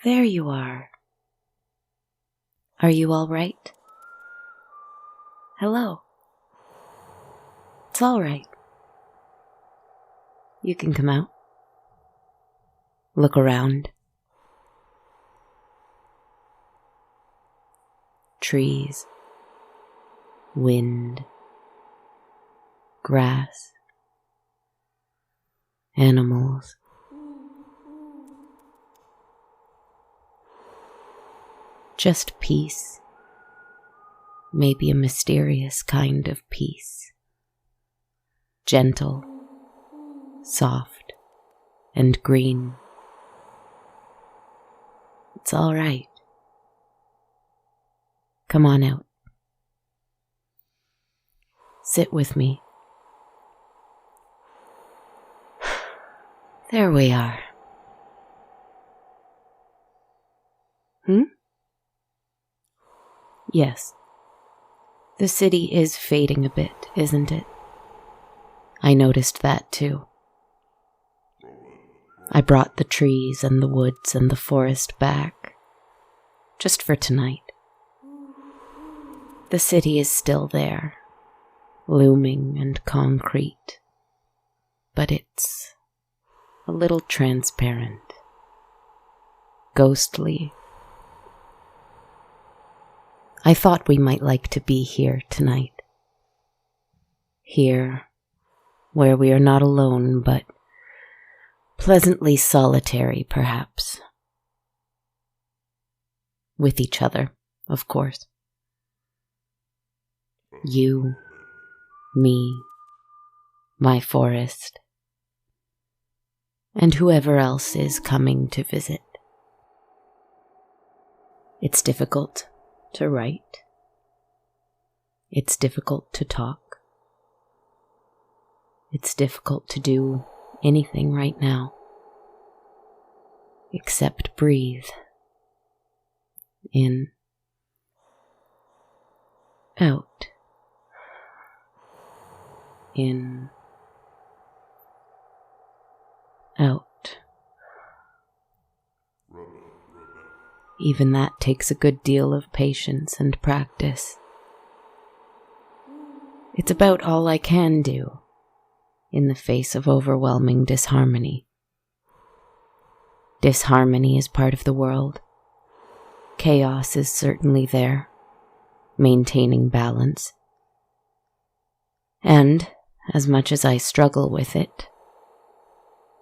There you are. Are you all right? Hello. It's all right. You can come out. Look around. Trees, wind, grass, animals. Just peace. Maybe a mysterious kind of peace. Gentle, soft, and green. It's all right. Come on out. Sit with me. There we are. Yes. The city is fading a bit, isn't it? I noticed that too. I brought the trees and the woods and the forest back, just for tonight. The city is still there, looming and concrete, but it's a little transparent, ghostly. I thought we might like to be here tonight. Here, where we are not alone, but pleasantly solitary, perhaps. With each other, of course. You, me, my forest, and whoever else is coming to visit. It's difficult to write. It's difficult to talk. It's difficult to do anything right now, except breathe. In, out, in, out. Even that takes a good deal of patience and practice. It's about all I can do in the face of overwhelming disharmony. Disharmony is part of the world. Chaos is certainly there, maintaining balance. And, as much as I struggle with it,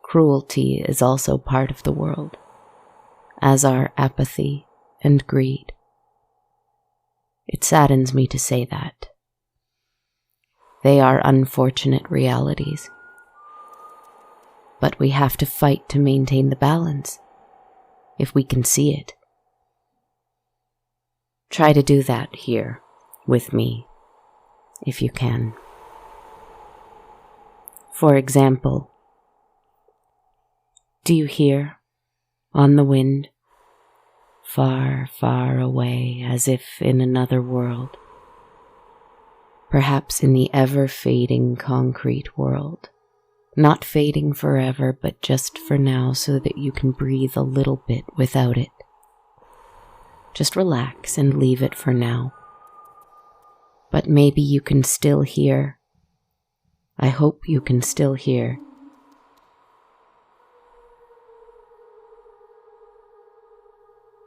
cruelty is also part of the world, as are apathy and greed. It saddens me to say that. They are unfortunate realities. But we have to fight to maintain the balance, if we can see it. Try to do that here, with me, if you can. For example, do you hear, on the wind, far, far away, as if in another world, perhaps in the ever-fading concrete world, not fading forever, but just for now so that you can breathe a little bit without it. Just relax and leave it for now. But maybe you can still hear. I hope you can still hear.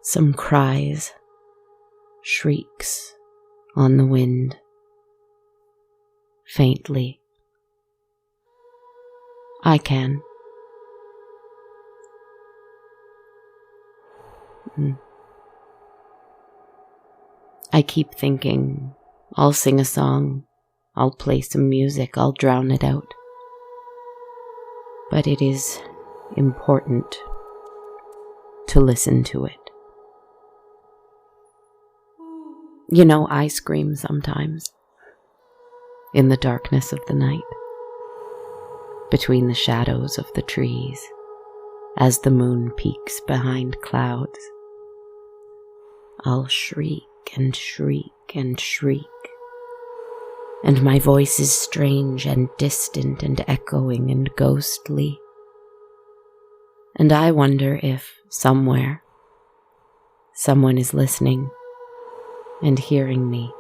Some cries, shrieks on the wind, faintly. I can. I keep thinking, I'll sing a song, I'll play some music, I'll drown it out. But it is important to listen to it. You know, I scream sometimes, in the darkness of the night, between the shadows of the trees, as the moon peeks behind clouds. I'll shriek and shriek and shriek, and my voice is strange and distant and echoing and ghostly. And I wonder if, somewhere, Someone is listening and hearing me.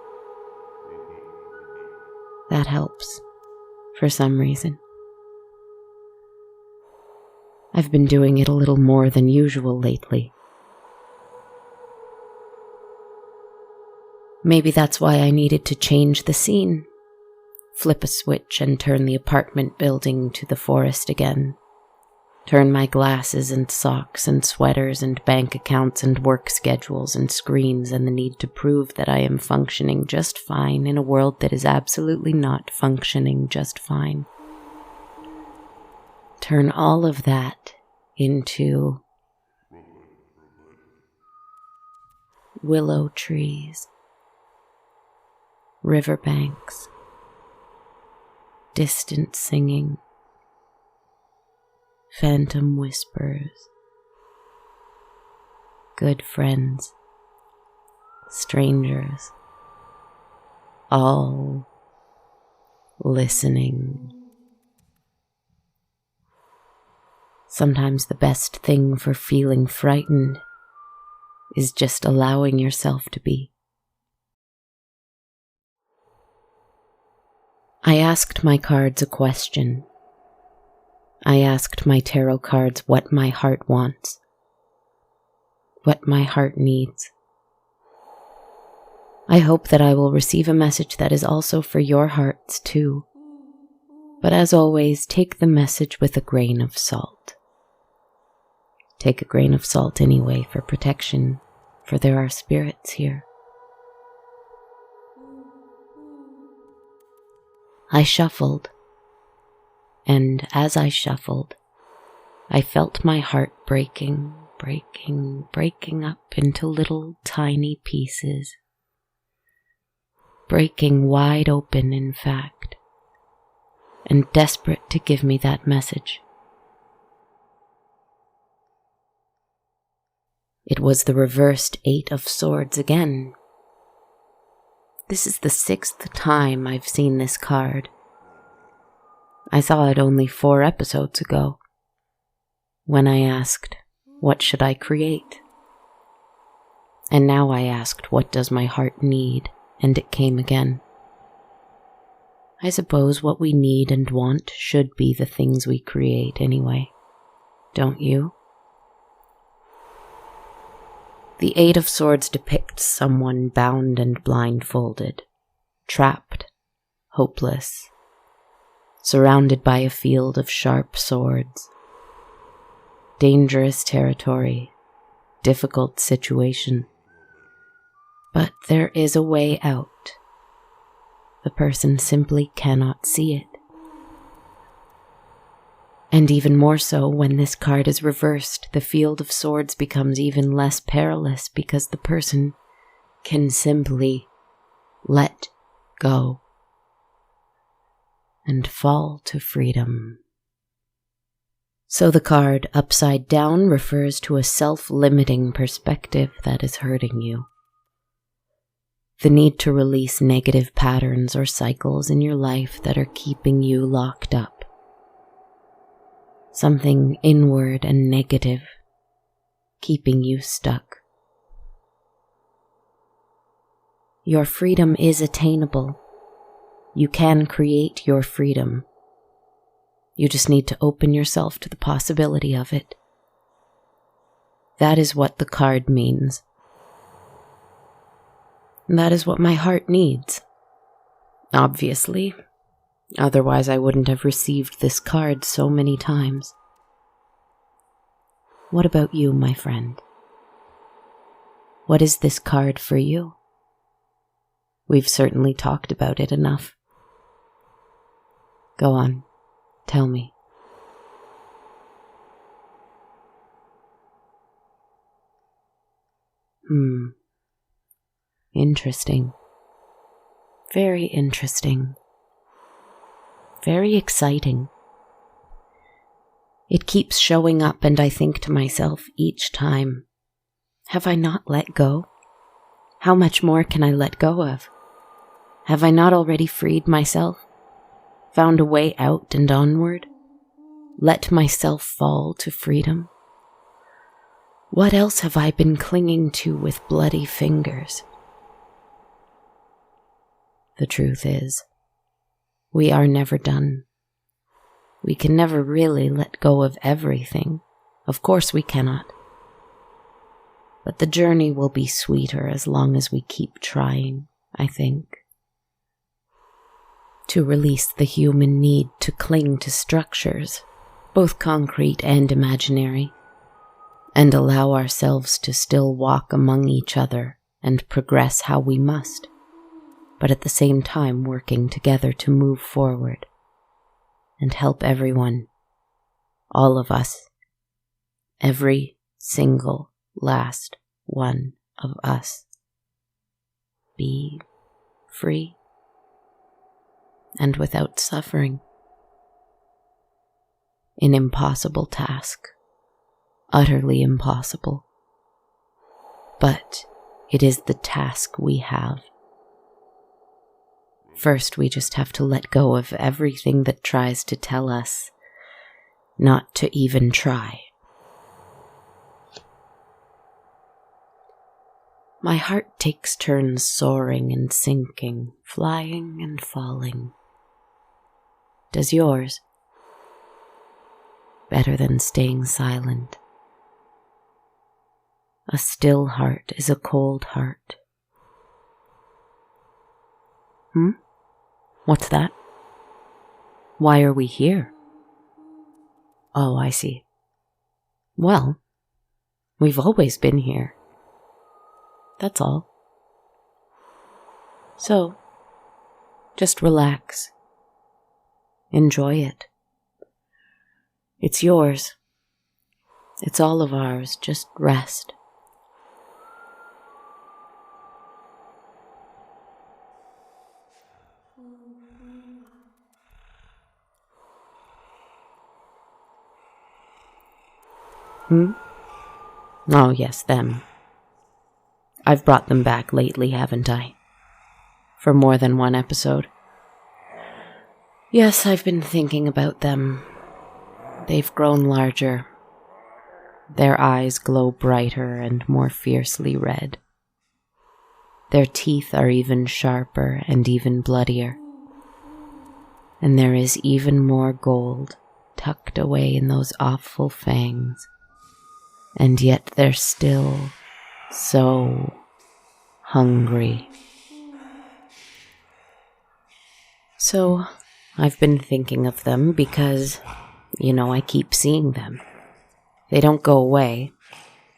That helps, for some reason. I've been doing it a little more than usual lately. Maybe that's why I needed to change the scene. Flip a switch and turn the apartment building to the forest again. Turn my glasses and socks and sweaters and bank accounts and work schedules and screens and the need to prove that I am functioning just fine in a world that is absolutely not functioning just fine. Turn all of that into willow trees, riverbanks, distant singing, phantom whispers, good friends, strangers, all listening. Sometimes the best thing for feeling frightened is just allowing yourself to be. I asked my cards a question. I asked my tarot cards what my heart wants, what my heart needs. I hope that I will receive a message that is also for your hearts too. But as always, take the message with a grain of salt. Take a grain of salt anyway for protection, for there are spirits here. I shuffled, and as I shuffled, I felt my heart breaking up into little tiny pieces. Breaking wide open, in fact, and desperate to give me that message. It was the reversed 8 of Swords again. This is the 6th time I've seen this card. I saw it only 4 episodes ago, when I asked, what should I create? And now I asked, what does my heart need? And it came again. I suppose what we need and want should be the things we create anyway, don't you? The 8 of Swords depicts someone bound and blindfolded, trapped, hopeless, surrounded by a field of sharp swords. Dangerous territory, difficult situation. But there is a way out. The person simply cannot see it. And even more so when this card is reversed, the field of swords becomes even less perilous because the person can simply let go and fall to freedom. So the card upside down refers to a self-limiting perspective that is hurting you. The need to release negative patterns or cycles in your life that are keeping you locked up. Something inward and negative, keeping you stuck. Your freedom is attainable. You can create your freedom. You just need to open yourself to the possibility of it. That is what the card means. And that is what my heart needs. Obviously. Otherwise, I wouldn't have received this card so many times. What about you, my friend? What is this card for you? We've certainly talked about it enough. Go on, tell me. Interesting. Very interesting. Very exciting. It keeps showing up and I think to myself each time, have I not let go? How much more can I let go of? Have I not already freed myself? Found a way out and onward? Let myself fall to freedom? What else have I been clinging to with bloody fingers? The truth is, we are never done. We can never really let go of everything. Of course we cannot. But the journey will be sweeter as long as we keep trying, I think. To release the human need to cling to structures, both concrete and imaginary, and allow ourselves to still walk among each other and progress how we must, but at the same time working together to move forward and help everyone, all of us, every single last one of us, be free and without suffering. An impossible task, utterly impossible, but it is the task we have. First, we just have to let go of everything that tries to tell us not to even try. My heart takes turns soaring and sinking, flying and falling. Does yours? Better than staying silent. A still heart is a cold heart. What's that? Why are we here? Oh, I see. Well, we've always been here. That's all. So, just relax. Enjoy it. It's yours. It's all of ours. Just rest. Oh, yes, them. I've brought them back lately, haven't I? For more than one episode. Yes, I've been thinking about them. They've grown larger. Their eyes glow brighter and more fiercely red. Their teeth are even sharper and even bloodier. And there is even more gold tucked away in those awful fangs. And yet they're still so hungry. So, I've been thinking of them because, I keep seeing them. They don't go away.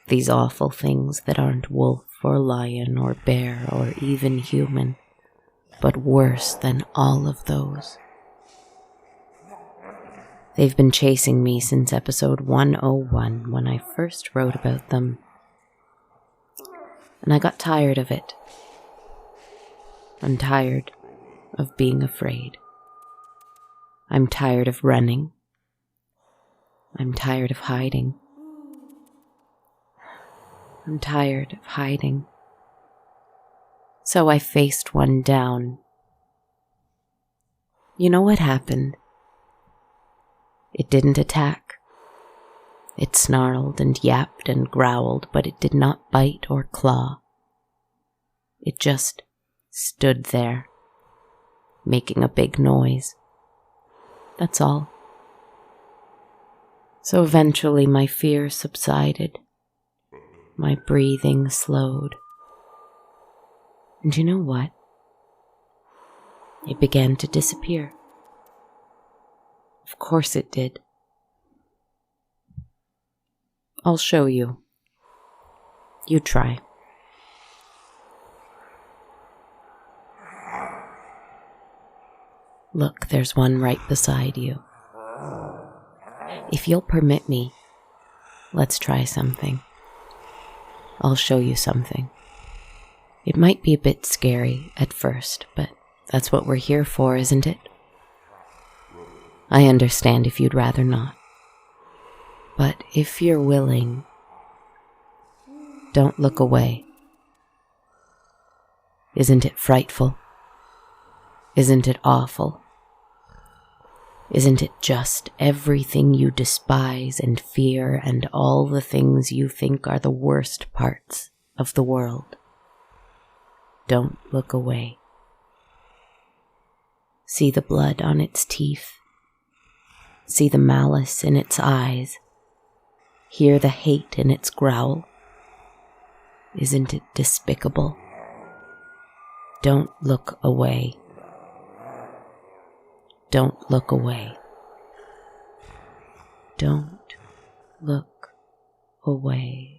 These awful things that aren't wolf or lion or bear or even human, but worse than all of those. They've been chasing me since episode 101 when I first wrote about them. And I got tired of it. I'm tired of being afraid. I'm tired of running. I'm tired of hiding. I'm tired of hiding. So I faced one down. You know what happened? It didn't attack. It snarled and yapped and growled, but it did not bite or claw. It just stood there, making a big noise. That's all. So eventually my fear subsided. My breathing slowed. And you know what? It began to disappear. Of course it did. I'll show you. You try. Look, there's one right beside you. If you'll permit me, let's try something. I'll show you something. It might be a bit scary at first, but that's what we're here for, isn't it? I understand if you'd rather not. But if you're willing, don't look away. Isn't it frightful? Isn't it awful? Isn't it just everything you despise and fear and all the things you think are the worst parts of the world? Don't look away. See the blood on its teeth. See the malice in its eyes. Hear the hate in its growl. Isn't it despicable? Don't look away. Don't look away. Don't look away.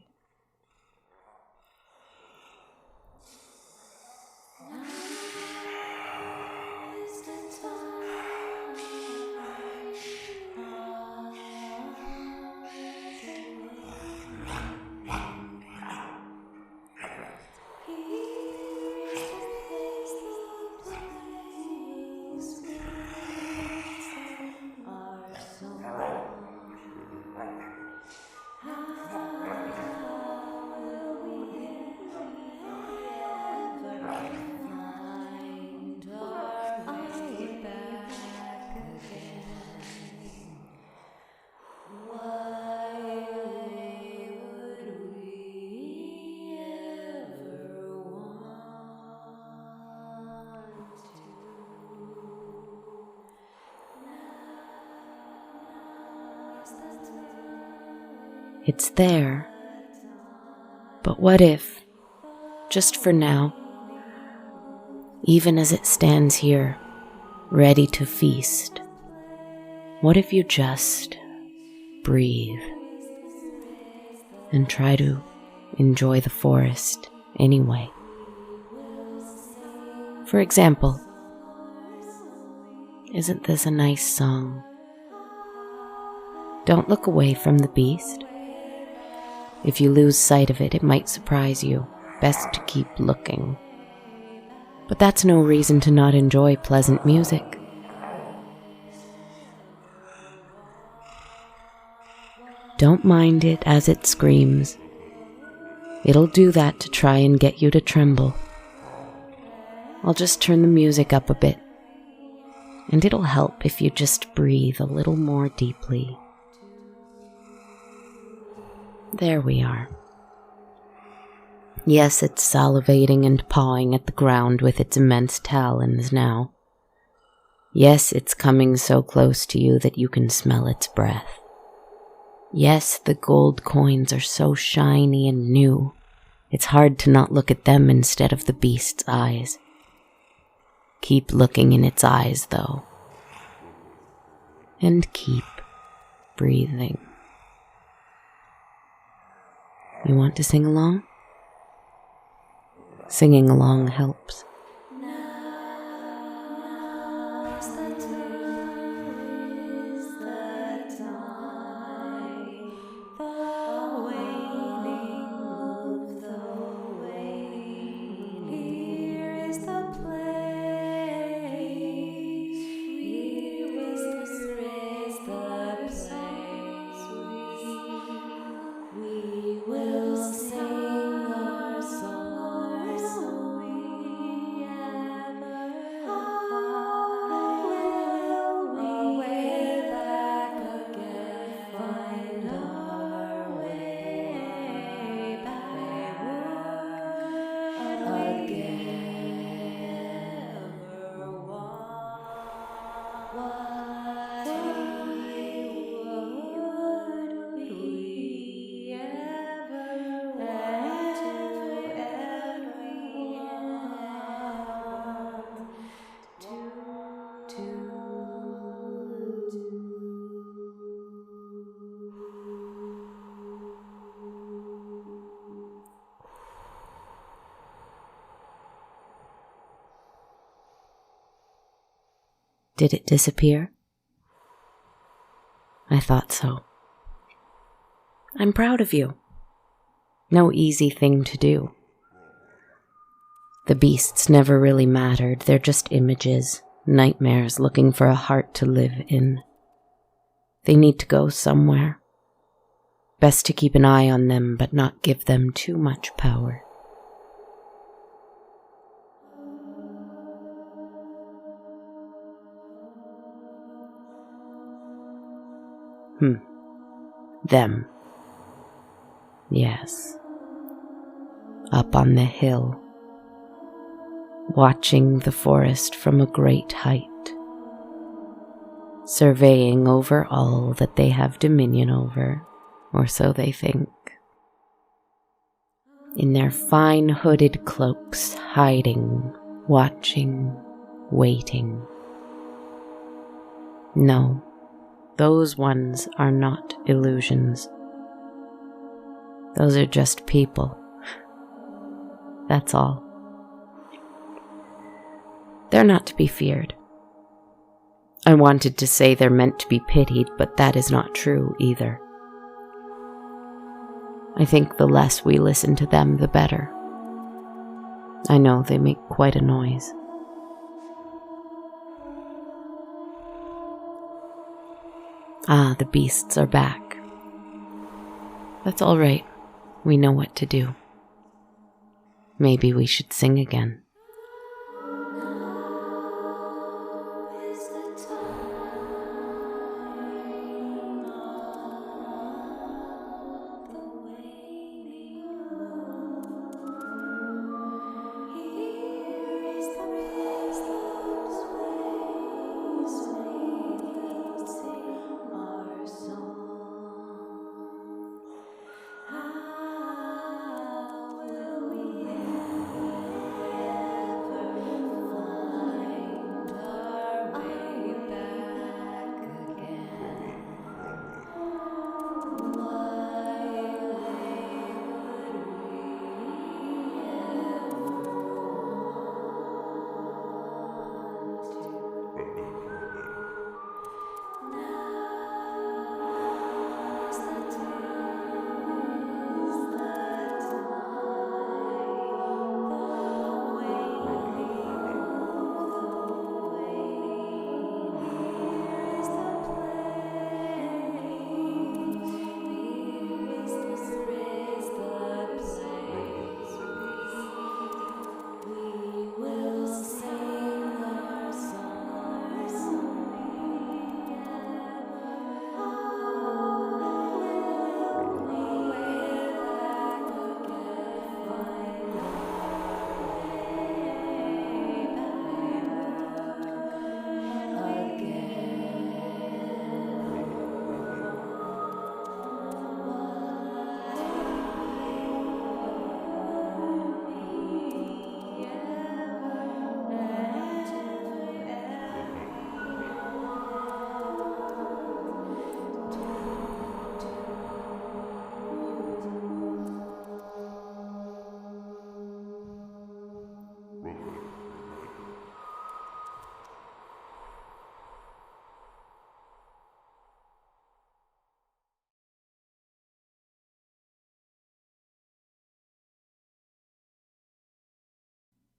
It's there. But what if, just for now, even as it stands here, ready to feast, what if you just breathe and try to enjoy the forest anyway? For example, isn't this a nice song? Don't look away from the beast. If you lose sight of it, it might surprise you. Best to keep looking. But that's no reason to not enjoy pleasant music. Don't mind it as it screams. It'll do that to try and get you to tremble. I'll just turn the music up a bit, and it'll help if you just breathe a little more deeply. There we are. Yes, it's salivating and pawing at the ground with its immense talons now. Yes, it's coming so close to you that you can smell its breath. Yes, the gold coins are so shiny and new, it's hard to not look at them instead of the beast's eyes. Keep looking in its eyes, though. And keep breathing. You want to sing along? Singing along helps. Did it disappear? I thought so. I'm proud of you. No easy thing to do. The beasts never really mattered. They're just images, nightmares looking for a heart to live in. They need to go somewhere. Best to keep an eye on them, but not give them too much power. Them. Yes. Up on the hill, watching the forest from a great height, surveying over all that they have dominion over, or so they think. In their fine hooded cloaks, hiding, watching, waiting. No, those ones are not illusions. Those are just people. That's all. They're not to be feared. I wanted to say they're meant to be pitied, but that is not true either. I think the less we listen to them, the better. I know they make quite a noise. Ah, the beasts are back. That's all right. We know what to do. Maybe we should sing again.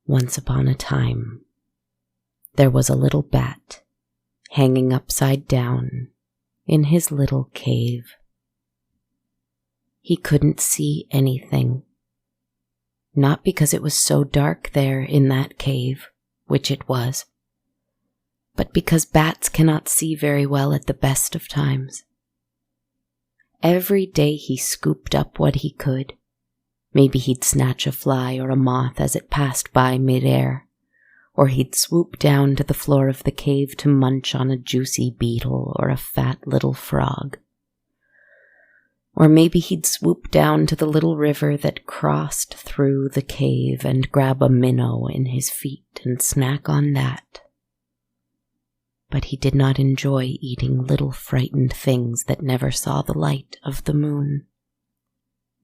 Once upon a time, there was a little bat hanging upside down in his little cave. He couldn't see anything, not because it was so dark there in that cave, which it was, but because bats cannot see very well at the best of times. Every day he scooped up what he could. Maybe he'd snatch a fly or a moth as it passed by mid-air, or he'd swoop down to the floor of the cave to munch on a juicy beetle or a fat little frog. Or maybe he'd swoop down to the little river that crossed through the cave and grab a minnow in his feet and snack on that. But he did not enjoy eating little frightened things that never saw the light of the moon.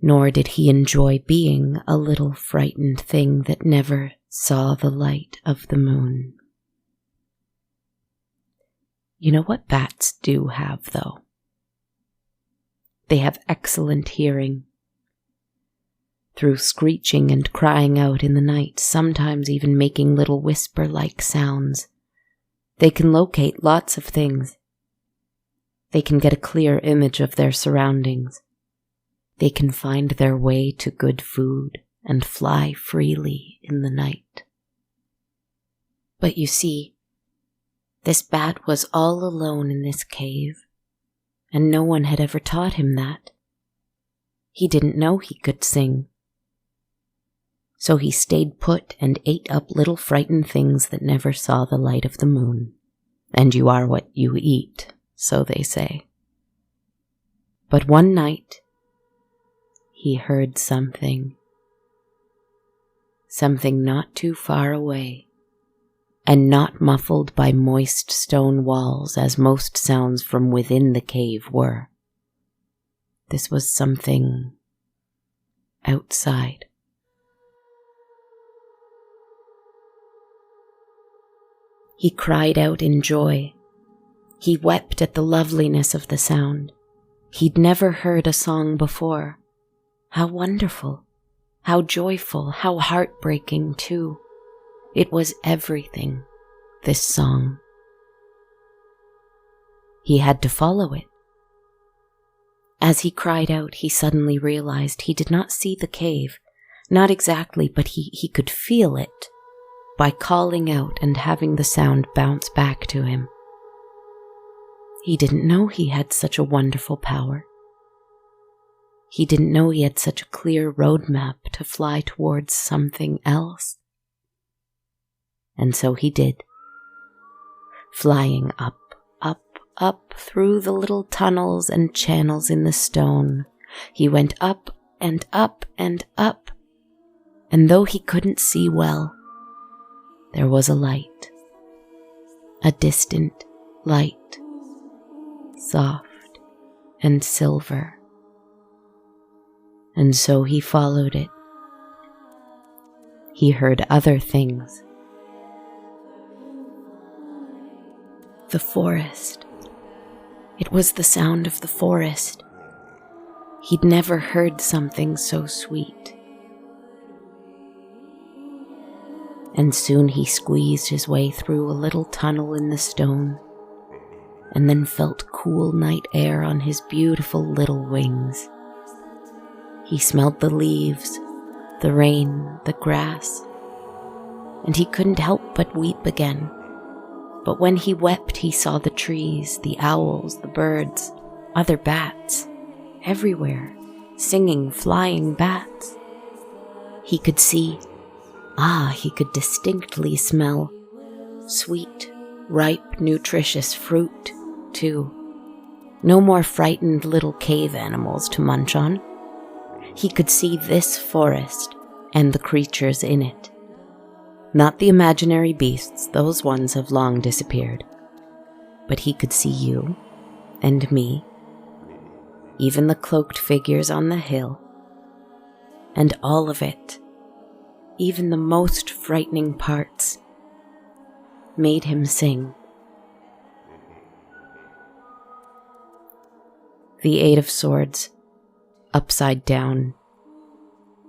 Nor did he enjoy being a little frightened thing that never saw the light of the moon. You know what bats do have, though? They have excellent hearing. Through screeching and crying out in the night, sometimes even making little whisper-like sounds, they can locate lots of things. They can get a clear image of their surroundings. They can find their way to good food and fly freely in the night. But you see, this bat was all alone in this cave, and no one had ever taught him that. He didn't know he could sing. So he stayed put and ate up little frightened things that never saw the light of the moon. And you are what you eat, so they say. But one night, he heard something. Something not too far away, and not muffled by moist stone walls as most sounds from within the cave were. This was something outside. He cried out in joy. He wept at the loveliness of the sound. He'd never heard a song before. How wonderful, how joyful, how heartbreaking too. It was everything, this song. He had to follow it. As he cried out, he suddenly realized he did not see the cave, not exactly, but he could feel it by calling out and having the sound bounce back to him. He didn't know he had such a wonderful power. He didn't know he had such a clear roadmap to fly towards something else. And so he did, flying up, up, up through the little tunnels and channels in the stone. He went up and up and up, and though he couldn't see well, there was a light, a distant light, soft and silver. And so he followed it. He heard other things. The forest. It was the sound of the forest. He'd never heard something so sweet. And soon he squeezed his way through a little tunnel in the stone, and then felt cool night air on his beautiful little wings. He smelled the leaves, the rain, the grass, and he couldn't help but weep again. But when he wept, he saw the trees, the owls, the birds, other bats, everywhere, singing, flying bats. He could see, he could distinctly smell sweet, ripe, nutritious fruit, too. No more frightened little cave animals to munch on. He could see this forest and the creatures in it. Not the imaginary beasts, those ones have long disappeared. But he could see you and me, even the cloaked figures on the hill, and all of it, even the most frightening parts, made him sing. The Eight of Swords, upside down,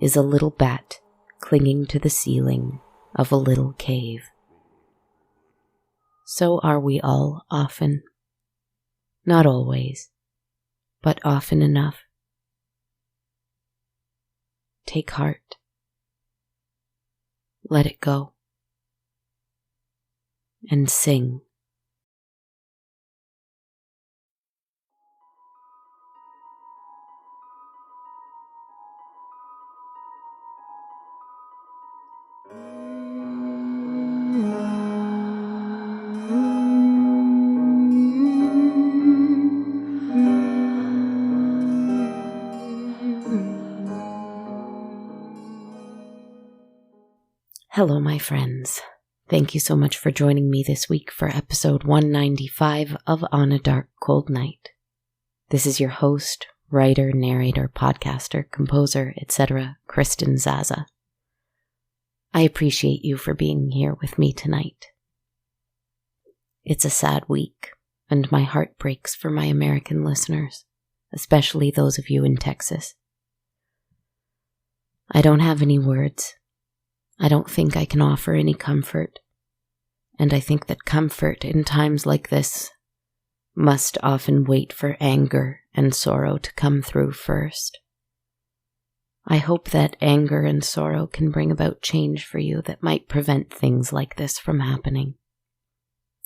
is a little bat clinging to the ceiling of a little cave. So are we all often. Not always, but often enough. Take heart. Let it go. And sing. Hello, my friends. Thank you so much for joining me this week for episode 195 of On a Dark, Cold Night. This is your host, writer, narrator, podcaster, composer, etc., Kristen Zaza. I appreciate you for being here with me tonight. It's a sad week, and my heart breaks for my American listeners, especially those of you in Texas. I don't have any words. I don't think I can offer any comfort, and I think that comfort in times like this must often wait for anger and sorrow to come through first. I hope that anger and sorrow can bring about change for you that might prevent things like this from happening.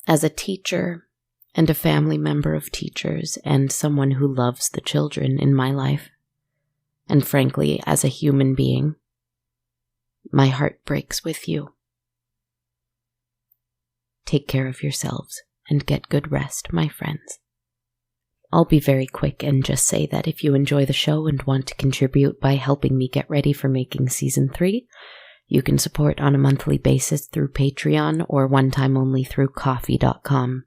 As a teacher, and a family member of teachers and someone who loves the children in my life. And frankly, as a human being, my heart breaks with you. Take care of yourselves and get good rest, my friends. I'll be very quick and just say that if you enjoy the show and want to contribute by helping me get ready for making Season 3, you can support on a monthly basis through Patreon or one time only through Ko-fi.com.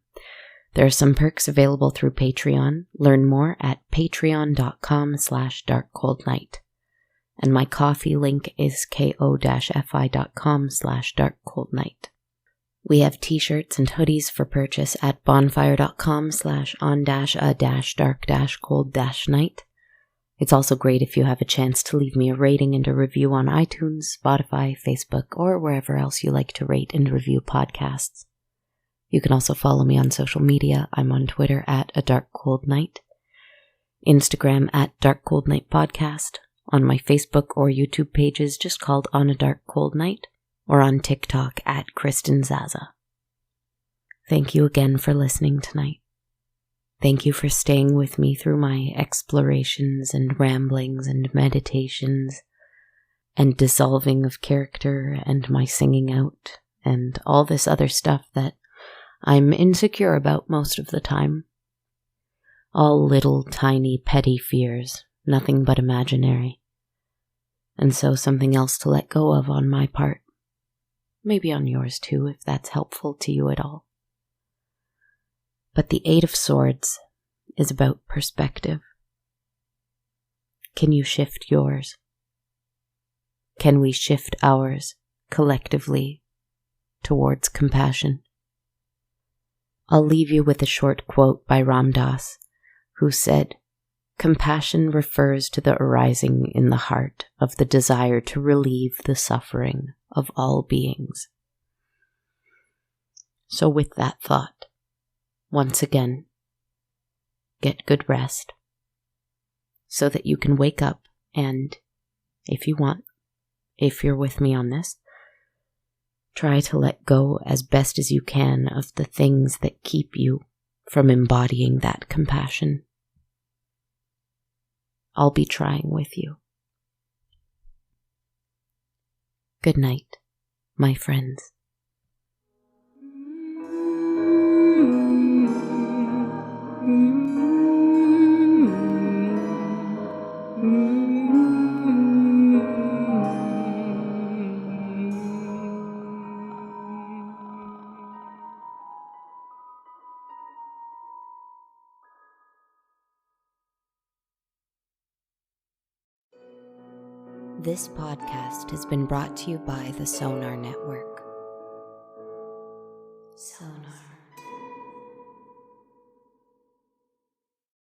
There are some perks available through Patreon. Learn more at patreon.com/darkcoldnight. And my Ko-fi link is ko-fi.com/darkcoldnight. We have t-shirts and hoodies for purchase at bonfire.com/on-a-dark-cold-night. It's also great if you have a chance to leave me a rating and a review on iTunes, Spotify, Facebook, or wherever else you like to rate and review podcasts. You can also follow me on social media. I'm on Twitter at @adarkcoldnight, Instagram at darkcoldnightpodcast, on my Facebook or YouTube pages just called On a Dark Cold Night, or on TikTok at Kristen Zaza. Thank you again for listening tonight. Thank you for staying with me through my explorations and ramblings and meditations and dissolving of character and my singing out and all this other stuff that I'm insecure about most of the time. All little, tiny, petty fears, nothing but imaginary. And so something else to let go of on my part. Maybe on yours too, if that's helpful to you at all. But the Eight of Swords is about perspective. Can you shift yours? Can we shift ours collectively towards compassion? I'll leave you with a short quote by Ram Dass, who said, "Compassion refers to the arising in the heart of the desire to relieve the suffering of all beings." So with that thought, once again, get good rest so that you can wake up and, if you want, if you're with me on this, try to let go as best as you can of the things that keep you from embodying that compassion. I'll be trying with you. Good night, my friends. This podcast has been brought to you by the Sonar Network. Sonar.